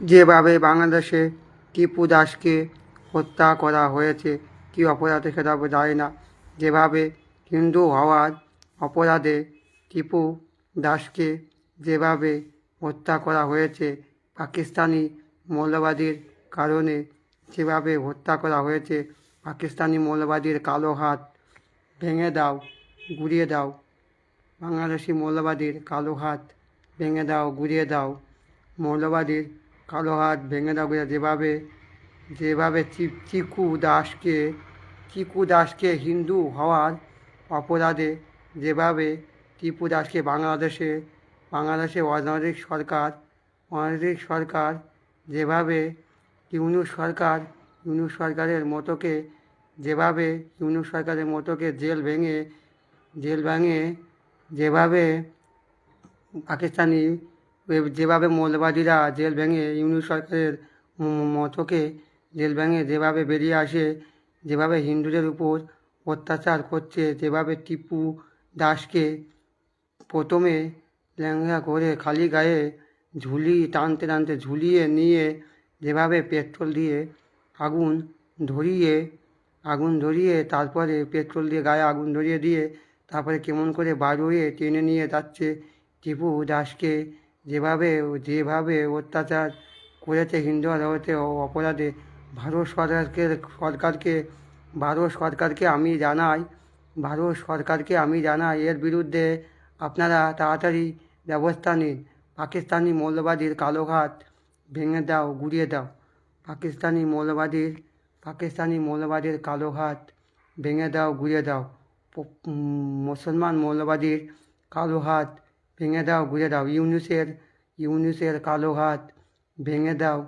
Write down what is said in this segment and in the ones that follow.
যেভাবে বাংলাদেশে টিপু দাসকে হত্যা করা হয়েছে, কী অপরাধে সেটা যায় না। যেভাবে হিন্দু হওয়ার অপরাধে টিপু দাসকে যেভাবে হত্যা করা হয়েছে, পাকিস্তানি মৌলবাদীর কারণে যেভাবে হত্যা করা হয়েছে, পাকিস্তানি মৌলবাদীর কালো হাত ভেঙে দাও, গুঁড়িয়ে দাও। বাংলাদেশি মৌলবাদীর কালো হাত ভেঙে দাও, গুঁড়িয়ে দাও। মৌলবাদীর কালো হাত ভেঙে দাও, যেভাবে যেভাবে চিকু দাসকে হিন্দু হওয়ার অপরাধে যেভাবে টিপু দাসকে বাংলাদেশে অরাজনৈতিক সরকার যেভাবে ইউনূস সরকারের মতোকে যেভাবে ইউনূস সরকারের মতোকে জেল ভেঙে যেভাবে পাকিস্তানি যেভাবে মৌলবাদীরা জেল ভেঙে ইউনূস সরকারের মতোকে জেল ভেঙে যেভাবে বেরিয়ে আসে, যেভাবে হিন্দুদের উপর অত্যাচার করছে, যেভাবে টিপু দাসকে প্রথমে ল্যাংড়া করে খালি গায়ে টানতে ঝুলিয়ে নিয়ে যেভাবে পেট্রোল দিয়ে আগুন ধরিয়ে তারপরে পেট্রোল দিয়ে গায়ে আগুন ধরিয়ে দিয়ে তারপরে কেমন করে বাড়িয়ে টেনে নিয়ে যাচ্ছে, টিপু দাসকে যেভাবে অত্যাচার করেছে হিন্দু হতে অপরাধে ভারত সরকারকে আমি জানাই এর বিরুদ্ধে আপনারা তাড়াতাড়ি ব্যবস্থা নিন। পাকিস্তানি মৌলবাদীর কালো হাত ভেঙে দাও, গুঁড়িয়ে দাও। পাকিস্তানি মৌলবাদীর কালো হাত ভেঙে দাও, গুঁড়িয়ে দাও। মুসলমান মৌলবাদীর কালো হাত ভেঙে দাও, গুঁড়িয়ে দাও। ইউনূসের কালো হাত ভেঙে দাও,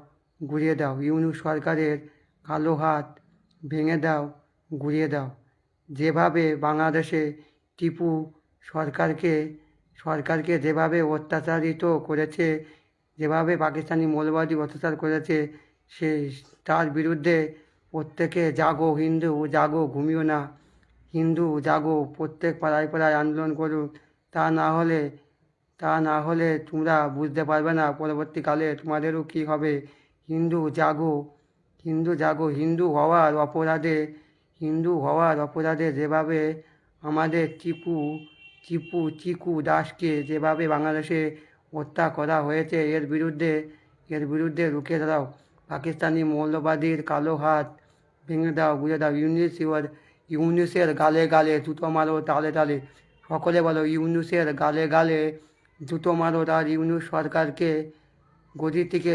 গুঁড়িয়ে দাও। ইউনূস সরকারের কালো হাত ভেঙে দাও, গুঁড়িয়ে দাও। যেভাবে বাংলাদেশে টিপু সরকারকে যেভাবে অত্যাচারিত করেছে, যেভাবে পাকিস্তানি মৌলবাদী অত্যাচার করেছে, তার বিরুদ্ধে প্রত্যেকে জাগো হিন্দু, জাগো, ঘুমিও না। হিন্দু জাগো, প্রত্যেক পাড়ায় আন্দোলন করুন। তা না হলে তোমরা বুঝতে পারবে না পরবর্তীকালে তোমাদেরও কী হবে। হিন্দু জাগো, হিন্দু হওয়ার অপরাধে যেভাবে আমাদের চিকু দাসকে যেভাবে বাংলাদেশে হত্যা করা হয়েছে, এর বিরুদ্ধে রুখে দাঁড়াও। পাকিস্তানি মৌলবাদীর কালো হাত ভেঙে দাও, গুঁড়িয়ে দাও। ইউনূসের গালে গালে জুতো মারো, তালে তালে। সকলে বলো, ইউনূসের গালে গালে জুতো মারো, আর ইউনূস সরকারকে গদি থেকে